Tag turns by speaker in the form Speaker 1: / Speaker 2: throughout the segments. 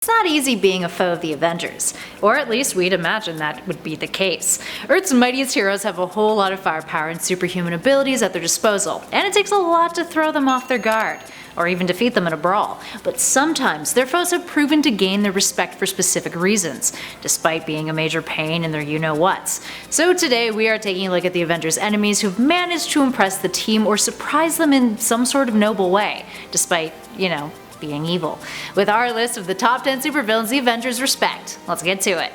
Speaker 1: It's not easy being a foe of the Avengers, or at least we'd imagine that would be the case. Earth's mightiest heroes have a whole lot of firepower and superhuman abilities at their disposal, and it takes a lot to throw them off their guard, or even defeat them in a brawl. But sometimes their foes have proven to gain their respect for specific reasons, despite being a major pain in their you-know-whats. So today we are taking a look at the Avengers' enemies who've managed to impress the team or surprise them in some sort of noble way, despite, being evil. With our list of the top 10 supervillains the Avengers respect, let's get to it.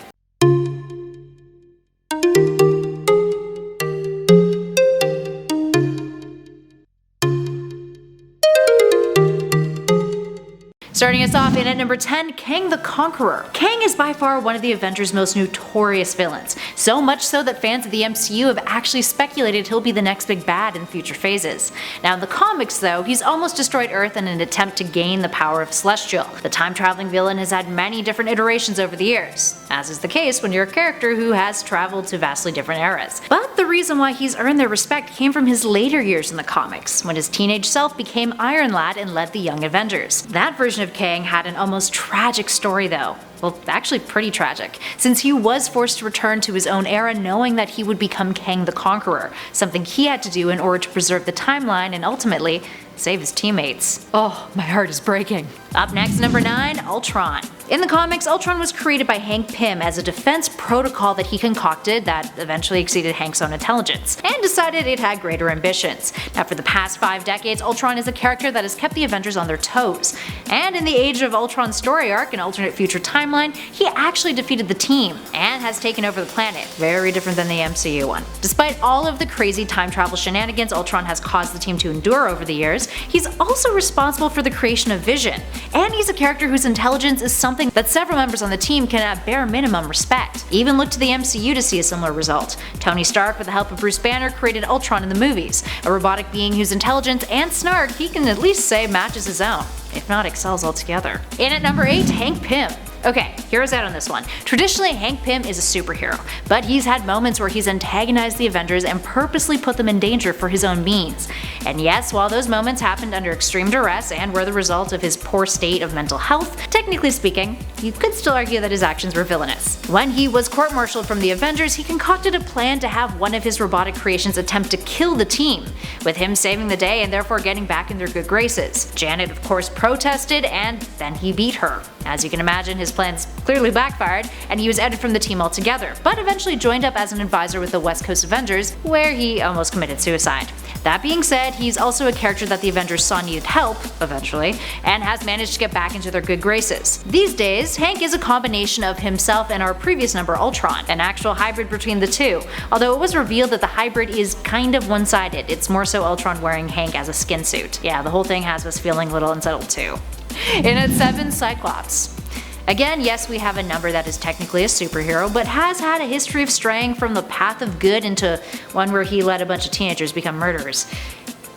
Speaker 1: Starting us off in at number 10, KANG the Conqueror. KANG is by far one of the Avengers' most notorious villains, so much so that fans of the MCU have actually speculated he'll be the next big bad in future phases. Now in the comics though, he's almost destroyed Earth in an attempt to gain the power of Celestial. The time-traveling villain has had many different iterations over the years, as is the case when you're a character who has traveled to vastly different eras. But the reason why he's earned their respect came from his later years in the comics, when his teenage self became Iron Lad and led the Young Avengers. That version of KANG had an almost tragic story though. Well, actually pretty tragic, since he was forced to return to his own era knowing that he would become KANG the Conqueror, something he had to do in order to preserve the timeline and ultimately save his teammates. Oh, my heart is breaking. Up next, number 9, ULTRON. In the comics, ULTRON was created by Hank Pym as a defense protocol that he concocted that eventually exceeded Hank's own intelligence, and decided it had greater ambitions. Now for the past 5 decades, ULTRON is a character that has kept the Avengers on their toes, and in the Age of Ultron story arc and alternate future timeline, he actually defeated the team, and has taken over the planet, very different than the MCU one. Despite all of the crazy time travel shenanigans ULTRON has caused the team to endure over the years, he's also responsible for the creation of Vision, and he's a character whose intelligence is something that several members on the team can at bare minimum respect. Even look to the MCU to see a similar result. Tony Stark, with the help of Bruce Banner, created ULTRON in the movies, a robotic being whose intelligence and snark he can at least say matches his own, if not excels altogether. In at number 8, Hank Pym. Okay, hear us out on this one. Traditionally, Hank Pym is a superhero, but he's had moments where he's antagonized the Avengers and purposely put them in danger for his own means. And yes, while those moments happened under extreme duress and were the result of his poor state of mental health, technically speaking, you could still argue that his actions were villainous. When he was court-martialed from the Avengers, he concocted a plan to have one of his robotic creations attempt to kill the team, with him saving the day and therefore getting back in their good graces. Janet of course protested, and then he beat her. As you can imagine, his plans clearly backfired, and he was outed from the team altogether, but eventually joined up as an advisor with the West Coast Avengers, where he almost committed suicide. That being said, he's also a character that the Avengers saw needed help, eventually, and has managed to get back into their good graces. These days, Hank is a combination of himself and our previous number ULTRON, an actual hybrid between the two, although it was revealed that the hybrid is kind of one-sided. It's more so ULTRON wearing Hank as a skin suit. Yeah, the whole thing has us feeling a little unsettled too. In at 7, CYCLOPS. Again, yes, we have a number that is technically a superhero, but has had a history of straying from the path of good into one where he let a bunch of teenagers become murderers.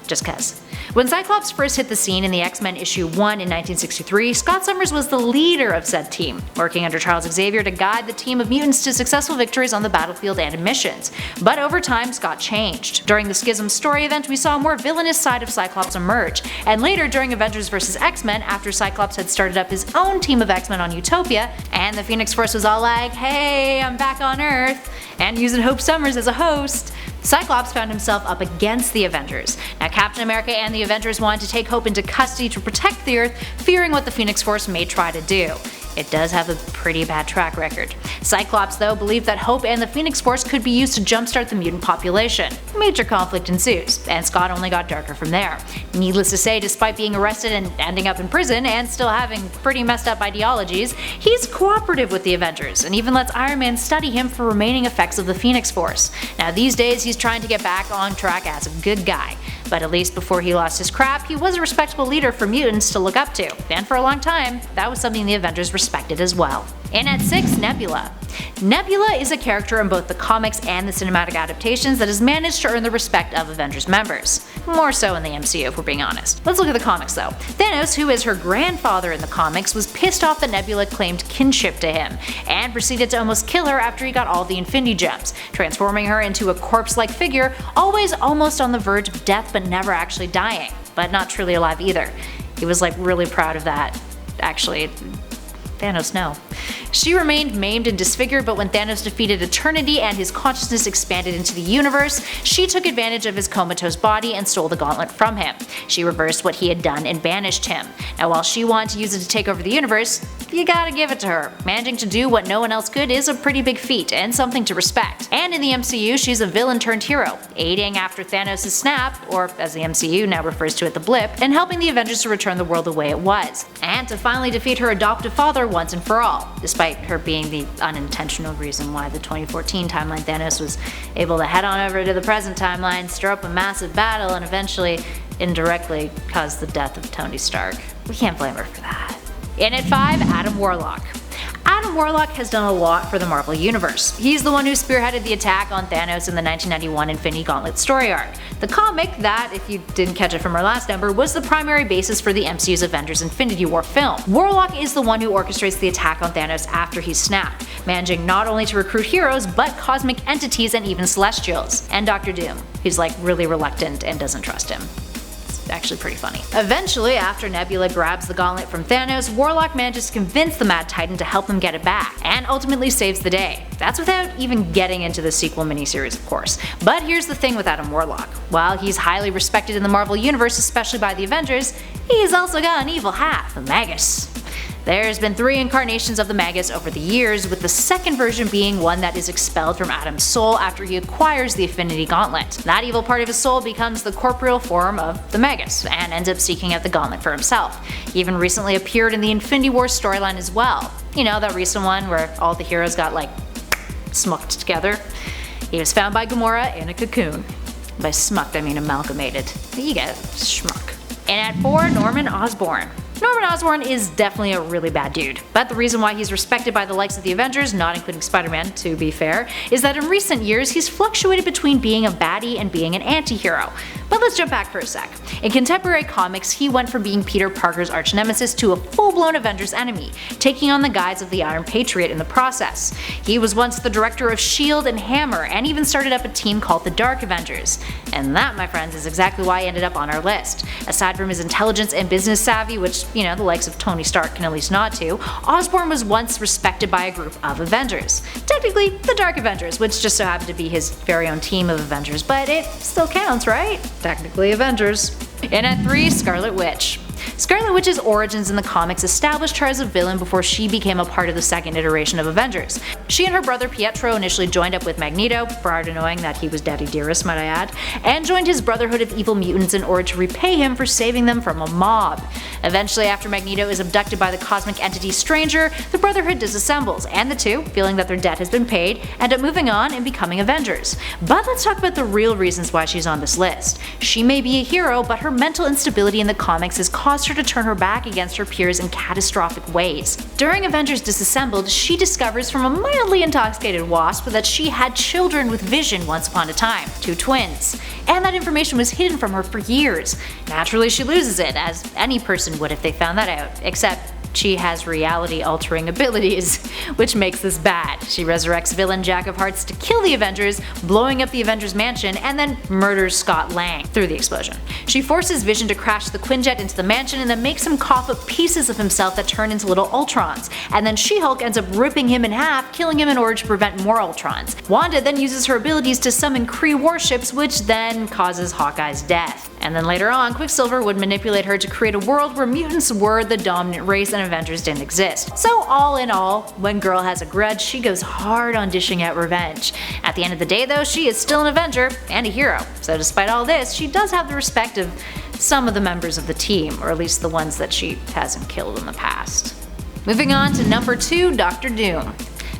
Speaker 1: Just cuz. When Cyclops first hit the scene in the X-Men issue 1 in 1963, Scott Summers was the leader of said team, working under Charles Xavier to guide the team of mutants to successful victories on the battlefield and in missions. But over time, Scott changed. During the Schism story event, we saw a more villainous side of Cyclops emerge, and later during Avengers vs. X-Men, after Cyclops had started up his own team of X-Men on Utopia, and the Phoenix Force was all like, hey, I'm back on Earth, and using Hope Summers as a host, Cyclops found himself up against the Avengers. Now Captain America and the Avengers wanted to take Hope into custody to protect the Earth, fearing what the Phoenix Force may try to do. It does have a pretty bad track record. Cyclops though believed that Hope and the Phoenix Force could be used to jumpstart the mutant population. Major conflict ensues, and Scott only got darker from there. Needless to say, despite being arrested and ending up in prison and still having pretty messed up ideologies, he's cooperative with the Avengers and even lets Iron Man study him for remaining effects of the Phoenix Force. Now these days he's trying to get back on track as a good guy, but at least before he lost his crap, he was a respectable leader for mutants to look up to, and for a long time, that was something the Avengers respected as well. In at 6, NEBULA. Nebula is a character in both the comics and the cinematic adaptations that has managed to earn the respect of Avengers members. More so in the MCU if we're being honest. Let's look at the comics though. Thanos, who is her grandfather in the comics, was pissed off that Nebula claimed kinship to him, and proceeded to almost kill her after he got all the Infinity Gems, transforming her into a corpse-like figure, always almost on the verge of death but never actually dying, but not truly alive either. He was like really proud of that, actually. Thanos, no. She remained maimed and disfigured, but when Thanos defeated Eternity and his consciousness expanded into the universe, she took advantage of his comatose body and stole the gauntlet from him. She reversed what he had done and banished him. Now while she wanted to use it to take over the universe, you gotta give it to her. Managing to do what no one else could is a pretty big feat and something to respect. And in the MCU, she's a villain turned hero, aiding after Thanos' snap, or as the MCU now refers to it, the blip, and helping the Avengers to return the world the way it was, and to finally defeat her adoptive father once and for all, despite her being the unintentional reason why the 2014 timeline Thanos was able to head on over to the present timeline, stir up a massive battle, and eventually, indirectly, cause the death of Tony Stark. We can't blame her for that. In at 5, Adam Warlock. Adam Warlock has done a lot for the Marvel Universe. He's the one who spearheaded the attack on Thanos in the 1991 Infinity Gauntlet story arc. The comic that, if you didn't catch it from our last number, was the primary basis for the MCU's Avengers Infinity War film. Warlock is the one who orchestrates the attack on Thanos after he's snapped, managing not only to recruit heroes, but cosmic entities and even Celestials. And Dr. Doom, who's like really reluctant and doesn't trust him. Actually pretty funny. Eventually, after Nebula grabs the gauntlet from Thanos, Warlock manages to convince the Mad Titan to help him get it back, and ultimately saves the day. That's without even getting into the sequel miniseries, of course. But here's the thing with Adam Warlock. While he's highly respected in the Marvel Universe, especially by the Avengers, he's also got an evil half, a Magus. There's been 3 incarnations of the Magus over the years, with the second version being one that is expelled from Adam's soul after he acquires the Infinity Gauntlet. That evil part of his soul becomes the corporeal form of the Magus, and ends up seeking out the gauntlet for himself. He even recently appeared in the Infinity War storyline as well. You know, that recent one where all the heroes got like smucked together? He was found by Gamora in a cocoon. By smucked I mean amalgamated. You get it, schmuck. And at 4, Norman Osborn. Norman Osborn is definitely a really bad dude, but the reason why he's respected by the likes of the Avengers, not including Spider-Man to be fair, is that in recent years he's fluctuated between being a baddie and being an anti-hero. But let's jump back for a sec. In contemporary comics, he went from being Peter Parker's arch-nemesis to a full-blown Avengers enemy, taking on the guise of the Iron Patriot in the process. He was once the director of S.H.I.E.L.D. and Hammer, and even started up a team called the Dark Avengers. And that, my friends, is exactly why he ended up on our list. Aside from his intelligence and business savvy, which, you know, the likes of Tony Stark can at least nod to, Osborn was once respected by a group of Avengers. Technically, the Dark Avengers, which just so happened to be his very own team of Avengers, but it still counts, right? Technically Avengers. And at 3, Scarlet Witch. Scarlet Witch's origins in the comics established her as a villain before she became a part of the second iteration of Avengers. She and her brother Pietro initially joined up with Magneto, prior to knowing that he was Daddy Dearest, might I add, and joined his Brotherhood of Evil Mutants in order to repay him for saving them from a mob. Eventually, after Magneto is abducted by the cosmic entity Stranger, the Brotherhood disassembles, and the two, feeling that their debt has been paid, end up moving on and becoming Avengers. But let's talk about the real reasons why she's on this list. She may be a hero, but her mental instability in the comics has caused her to turn her back against her peers in catastrophic ways. During Avengers Disassembled, she discovers from a mildly intoxicated Wasp that she had children with Vision once upon a time, 2 twins, and that information was hidden from her for years. Naturally, she loses it, as any person would if they found that out, except she has reality-altering abilities, which makes this bad. She resurrects villain Jack of Hearts to kill the Avengers, blowing up the Avengers mansion, and then murders Scott Lang through the explosion. She forces Vision to crash the Quinjet into the mansion and then makes him cough up pieces of himself that turn into little Ultrons, and then She-Hulk ends up ripping him in half, killing him in order to prevent more Ultrons. Wanda then uses her abilities to summon Kree warships, which then causes Hawkeye's death. And then later on, Quicksilver would manipulate her to create a world where mutants were the dominant race and Avengers didn't exist. So all in all, when Girl has a grudge, she goes hard on dishing out revenge. At the end of the day though, she is still an Avenger and a hero. So despite all this, she does have the respect of some of the members of the team, or at least the ones that she hasn't killed in the past. Moving on to number 2, Dr. Doom.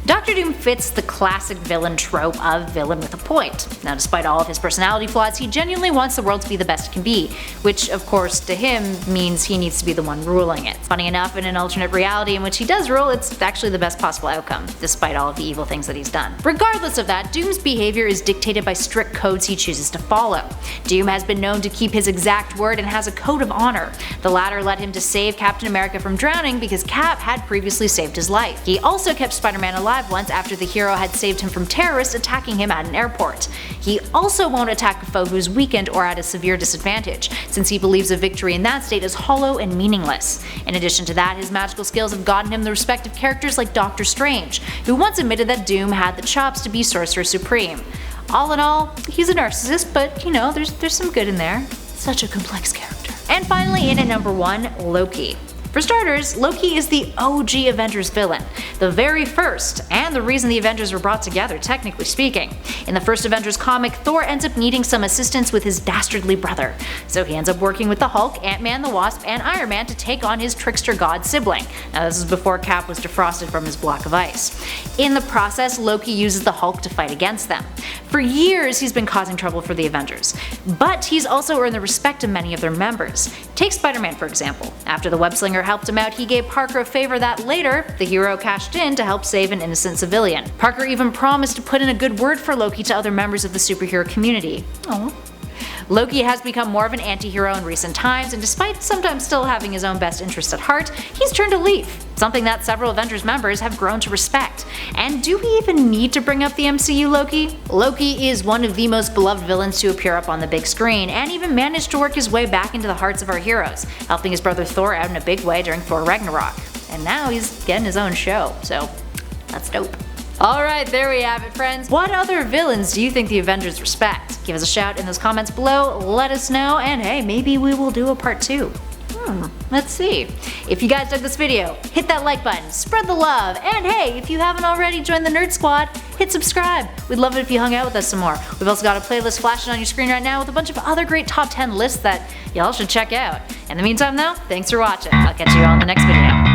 Speaker 1: Dr. Doom fits the classic villain trope of villain with a point. Now, despite all of his personality flaws, he genuinely wants the world to be the best it can be, which of course to him means he needs to be the one ruling it. Funny enough, in an alternate reality in which he does rule, it's actually the best possible outcome, despite all of the evil things that he's done. Regardless of that, Doom's behavior is dictated by strict codes he chooses to follow. Doom has been known to keep his exact word and has a code of honor. The latter led him to save Captain America from drowning because Cap had previously saved his life. He also kept Spider-Man alive alive once after the hero had saved him from terrorists attacking him at an airport. He also won't attack a foe who's weakened or at a severe disadvantage, since he believes a victory in that state is hollow and meaningless. In addition to that, his magical skills have gotten him the respect of characters like Doctor Strange, who once admitted that Doom had the chops to be Sorcerer Supreme. All in all, he's a narcissist, but you know, there's some good in there. Such a complex character. And finally, in at number 1, Loki. For starters, Loki is the OG Avengers villain, the very first, and the reason the Avengers were brought together, technically speaking. In the first Avengers comic, Thor ends up needing some assistance with his dastardly brother, so he ends up working with the Hulk, Ant-Man the Wasp, and Iron Man to take on his trickster god sibling. Now this is before Cap was defrosted from his block of ice. In the process, Loki uses the Hulk to fight against them. For years he's been causing trouble for the Avengers, but he's also earned the respect of many of their members. Take Spider-Man for example. After the web-slinger helped him out, he gave Parker a favor that later, the hero cashed in to help save an innocent civilian. Parker even promised to put in a good word for Loki to other members of the superhero community. Aww. Loki has become more of an anti-hero in recent times, and despite sometimes still having his own best interests at heart, he's turned a leaf, something that several Avengers members have grown to respect. And do we even need to bring up the MCU Loki? Loki is one of the most beloved villains to appear up on the big screen, and even managed to work his way back into the hearts of our heroes, helping his brother Thor out in a big way during Thor Ragnarok. And now he's getting his own show, so that's dope. Alright, there we have it friends. What other villains do you think the Avengers respect? Give us a shout in those comments below, let us know, and hey, maybe we will do a part 2. Let's see. If you guys dug this video, hit that like button, spread the love, and hey, if you haven't already joined the Nerd Squad, hit subscribe. We'd love it if you hung out with us some more. We've also got a playlist flashing on your screen right now with a bunch of other great top 10 lists that y'all should check out. In the meantime though, thanks for watching. I'll catch you all in the next video.